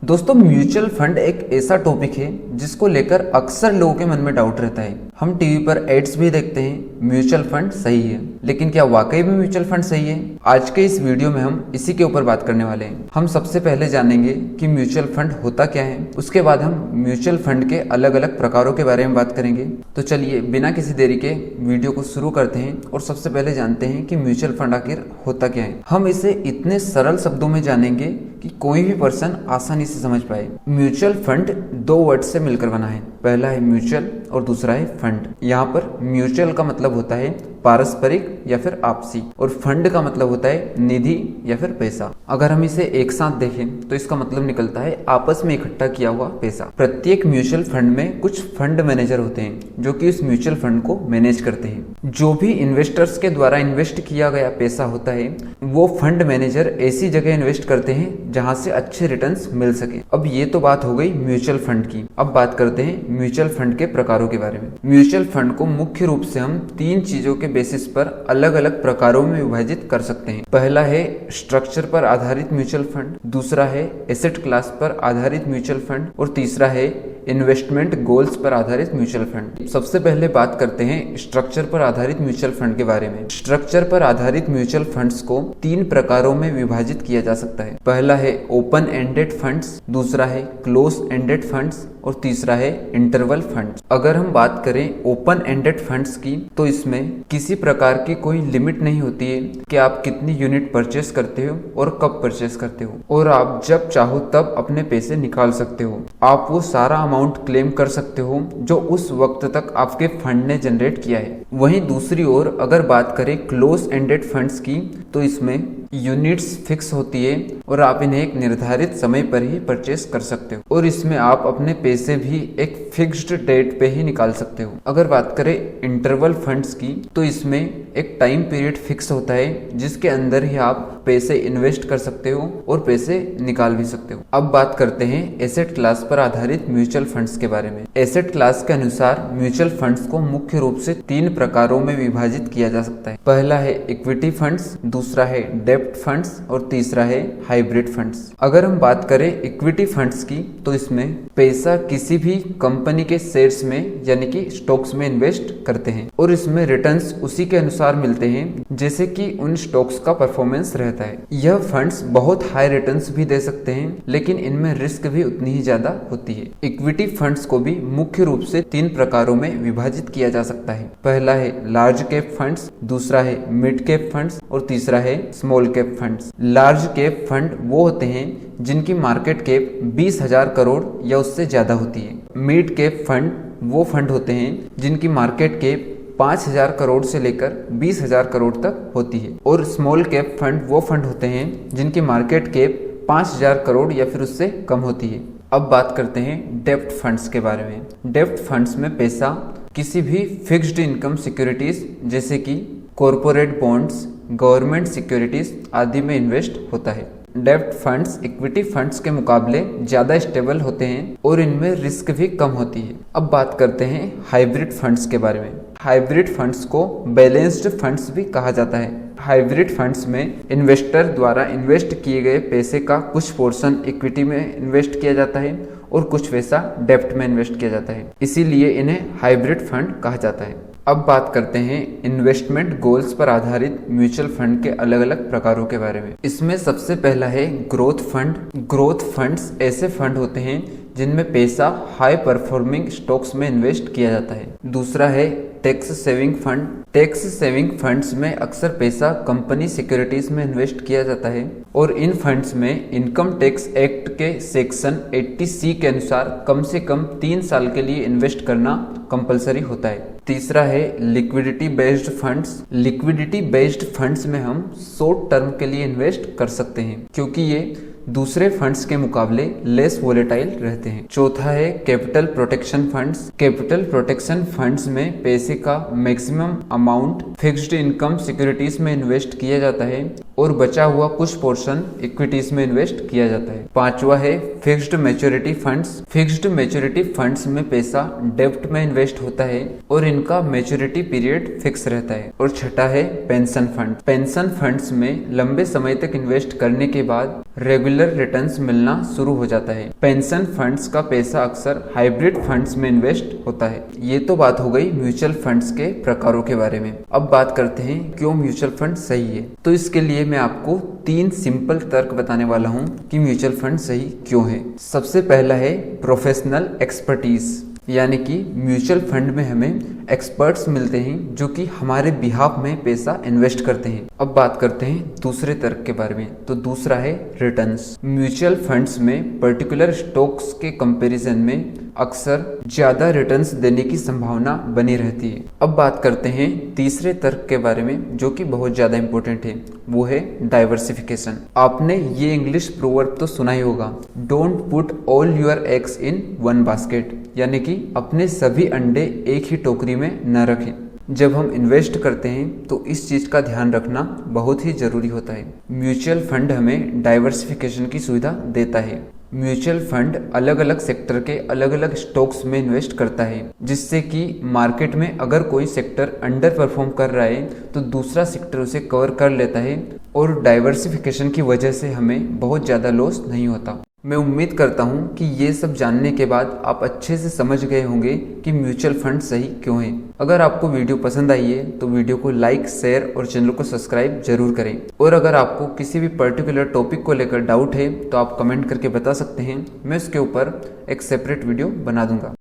दोस्तों, mutual fund एक ऐसा टॉपिक है जिसको लेकर अक्सर लोगों के मन में डाउट रहता है। हम टीवी पर एड्स भी देखते हैं म्यूचुअल फंड सही है, लेकिन क्या वाकई में म्यूचुअल फंड सही है? आज के इस वीडियो में हम इसी के ऊपर बात करने वाले हैं। हम सबसे पहले जानेंगे कि म्यूचुअल फंड होता क्या है, उसके बाद हम म्यूचुअल फंड के अलग अलग प्रकारों के बारे में बात करेंगे। तो चलिए बिना किसी देरी के वीडियो को शुरू करते हैं और सबसे पहले जानते हैं कि म्यूचुअल फंड आखिर होता क्या है। हम इसे इतने सरल शब्दों में जानेंगे कि कोई भी पर्सन आसानी से समझ पाए। म्यूचुअल फंड दो वर्ड से मिलकर बना है, पहला है म्यूचुअल और दूसरा है फंड। यहाँ पर म्यूचुअल का मतलब होता है पारस्परिक या फिर आपसी, और फंड का मतलब होता है निधि या फिर पैसा। अगर हम इसे एक साथ देखें तो इसका मतलब निकलता है आपस में इकट्ठा किया हुआ पैसा। प्रत्येक म्यूचुअल फंड में कुछ फंड मैनेजर होते हैं जो कि उस म्यूचुअल फंड को मैनेज करते हैं। जो भी इन्वेस्टर्स के द्वारा इन्वेस्ट किया गया पैसा होता है वो फंड मैनेजर ऐसी जगह इन्वेस्ट करते हैं जहां से अच्छे रिटर्न्स मिल सके। अब ये तो बात हो गई म्यूचुअल फंड की। अब बात करते हैं म्यूचुअल फंड के प्रकारों के बारे में। म्यूचुअल फंड को मुख्य रूप से हम तीन चीजों के बेसिस पर अलग अलग प्रकारों में विभाजित कर सकते हैं। पहला है स्ट्रक्चर पर आधारित म्यूचुअल फंड, दूसरा है एसेट क्लास पर आधारित म्यूचुअल फंड और तीसरा है इन्वेस्टमेंट गोल्स पर आधारित म्यूचुअल फंड। सबसे पहले बात करते हैं स्ट्रक्चर पर आधारित म्यूचुअल फंड के बारे में। स्ट्रक्चर पर आधारित म्यूचुअल फंड्स को तीन प्रकारों में विभाजित किया जा सकता है। पहला है ओपन एंडेड फंड्स, दूसरा है क्लोज एंडेड फंड्स और तीसरा है इंटरवल फंड्स। अगर हम बात करें ओपन एंडेड फंड्स की तो इसमें किसी प्रकार की कोई लिमिट नहीं होती है कि आप कितनी यूनिट परचेस करते हो और कब परचेस करते हो, और आप जब चाहो तब अपने पैसे निकाल सकते हो। आप वो सारा अमाउंट क्लेम कर सकते हो जो उस वक्त तक आपके फंड ने जनरेट किया है। वहीं दूसरी ओर अगर बात करें क्लोज एंडेड फंड्स की तो इसमें यूनिट्स फिक्स होती है और आप इन्हें एक निर्धारित समय पर ही परचेस कर सकते हो, और इसमें आप अपने पैसे भी एक फिक्स्ड डेट पे ही निकाल सकते हो। अगर बात करें इंटरवल फंड्स की तो इसमें एक टाइम पीरियड फिक्स होता है जिसके अंदर ही आप पैसे इन्वेस्ट कर सकते हो और पैसे निकाल भी सकते हो। अब बात करते हैं एसेट क्लास पर आधारित म्यूचुअल फंड्स के बारे में। एसेट क्लास के अनुसार म्यूचुअल फंड्स को मुख्य रूप से तीन प्रकारों में विभाजित किया जा सकता है। पहला है इक्विटी फंड्स, दूसरा है डेब्ट फंड्स और तीसरा है हाइब्रिड फंड्स। अगर हम बात करें इक्विटी फंड्स की तो इसमें पैसा किसी भी कंपनी के शेयर्स में यानी कि स्टॉक्स में इन्वेस्ट करते हैं और इसमें रिटर्न्स उसी के अनुसार मिलते हैं जैसे कि उन स्टॉक्स का परफॉर्मेंस रहता है। यह फंड्स बहुत हाई रिटर्न्स भी दे सकते हैं, लेकिन इनमें रिस्क भी उतनी ही ज्यादा होती है। इक्विटी फंड्स को भी मुख्य रूप से तीन प्रकारों में विभाजित किया जा सकता है। पहला है लार्ज कैप फंड्स, दूसरा है मिड कैप फंड्स और तीसरा है small cap funds. Large cap fund वो होते हैं जिनकी मार्केट कैप 20,000 करोड़ या उससे ज्यादा होती है। मिड कैप फंड वो फंड होते हैं जिनकी मार्केट कैप 5,000 करोड़ से लेकर 20,000 करोड़ तक होती है, और स्मॉल कैप फंड वो फंड होते हैं जिनकी मार्केट कैप 5,000 करोड़ या फिर उससे कम होती है। अब बात करते हैं डेब्ट फंड्स के बारे में। डेब्ट फंड्स में पैसा किसी भी फिक्स्ड इनकम सिक्योरिटीज जैसे कि कॉरपोरेट बॉन्ड्स, गवर्नमेंट सिक्योरिटीज आदि में इन्वेस्ट होता है। डेब्ट फंड्स इक्विटी फंड्स के मुकाबले ज्यादा स्टेबल होते हैं और इनमें रिस्क भी कम होती है। अब बात करते हैं हाइब्रिड फंड्स के बारे में। हाइब्रिड फंड्स को बैलेंस्ड फंड्स भी कहा जाता है। हाइब्रिड फंड्स में इन्वेस्टर द्वारा इन्वेस्ट किए गए पैसे का कुछ पोर्शन इक्विटी में इन्वेस्ट किया जाता है और कुछ पैसा डेब्ट में इन्वेस्ट किया जाता है, इसीलिए इन्हें हाइब्रिड फंड कहा जाता है। अब बात करते हैं इन्वेस्टमेंट गोल्स पर आधारित म्यूचुअल फंड के अलग अलग प्रकारों के बारे में। इसमें सबसे पहला है ग्रोथ फंड। ग्रोथ फंड्स ऐसे फंड होते हैं जिनमें पैसा हाई परफॉर्मिंग स्टॉक्स में इन्वेस्ट किया जाता है। दूसरा है tax saving fund. Tax saving funds में अक्सर पैसा कंपनी सिक्योरिटीज में इन्वेस्ट किया जाता है और इन फंड्स में इनकम टैक्स एक्ट के सेक्शन 80C के अनुसार कम से कम 3 साल के लिए इन्वेस्ट करना कंपलसरी होता है। तीसरा है liquidity based funds. Liquidity based funds में हम शॉर्ट टर्म के लिए इन्वेस्ट कर सकते हैं क्योंकि ये दूसरे फंड्स के मुकाबले लेस वोलेटाइल रहते हैं। चौथा है capital protection funds. Capital protection funds में पैसे का maximum amount fixed income securities में इन्वेस्ट किया जाता है और बचा हुआ कुछ पोर्शन इक्विटीज में इन्वेस्ट किया जाता है। पांचवा है fixed maturity funds. Fixed maturity funds में पैसा डेब्ट में इन्वेस्ट होता है और इनका मैच्योरिटी पीरियड फिक्स रहता है। और छठा है पेंशन फंड। पेंशन फंड्स में लंबे समय तक इन्वेस्ट करने के बाद रेगुलर रिटर्न्स मिलना शुरू हो जाता है। पेंशन फंड्स का पैसा अक्सर हाइब्रिड फंड्स में इन्वेस्ट होता है। ये तो बात हो गई म्यूचुअल फंड्स के प्रकारों के बारे में। अब बात करते हैं क्यों म्यूचुअल फंड सही है। तो इसके लिए मैं आपको 3 सिंपल तर्क बताने वाला हूं कि म्यूचुअल फंड सही क्यों है। सबसे पहला है प्रोफेशनल एक्सपर्टीज, यानी कि म्यूचुअल फंड में हमें एक्सपर्ट्स मिलते हैं जो कि हमारे बिहाफ में पैसा इन्वेस्ट करते हैं। अब बात करते हैं दूसरे तर्क के बारे में। तो दूसरा है रिटर्न्स। म्यूचुअल फंड्स में पर्टिकुलर स्टॉक्स के कंपैरिजन में अक्सर ज्यादा रिटर्न्स देने की संभावना बनी रहती है। अब बात करते हैं तीसरे तर्क के बारे में जो कि बहुत ज्यादा इंपॉर्टेंट है, वो है डाइवर्सिफिकेशन। आपने ये इंग्लिश प्रोवर्ब तो सुना ही होगा, don't put all your eggs in one basket, यानी कि अपने सभी अंडे एक ही टोकरी में न रखें। जब हम इन्वेस्ट करते हैं तो इस चीज का ध्यान रखना बहुत ही जरूरी होता है। म्यूचुअल फंड हमें डाइवर्सिफिकेशन की सुविधा देता है। म्यूचुअल फंड अलग अलग सेक्टर के अलग अलग स्टॉक्स में इन्वेस्ट करता है, जिससे कि मार्केट में अगर कोई सेक्टर अंडर परफॉर्म कर रहा है तो दूसरा सेक्टर उसे कवर कर लेता है और डाइवर्सिफिकेशन की वजह से हमें बहुत ज़्यादा लॉस नहीं होता। मैं उम्मीद करता हूं कि ये सब जानने के बाद आप अच्छे से समझ गए होंगे कि म्यूचुअल फंड सही क्यों है। अगर आपको वीडियो पसंद आई है तो वीडियो को लाइक, शेयर और चैनल को सब्सक्राइब जरूर करें। और अगर आपको किसी भी पर्टिकुलर टॉपिक को लेकर डाउट है तो आप कमेंट करके बता सकते हैं, मैं उसके ऊपर एक सेपरेट वीडियो बना दूंगा।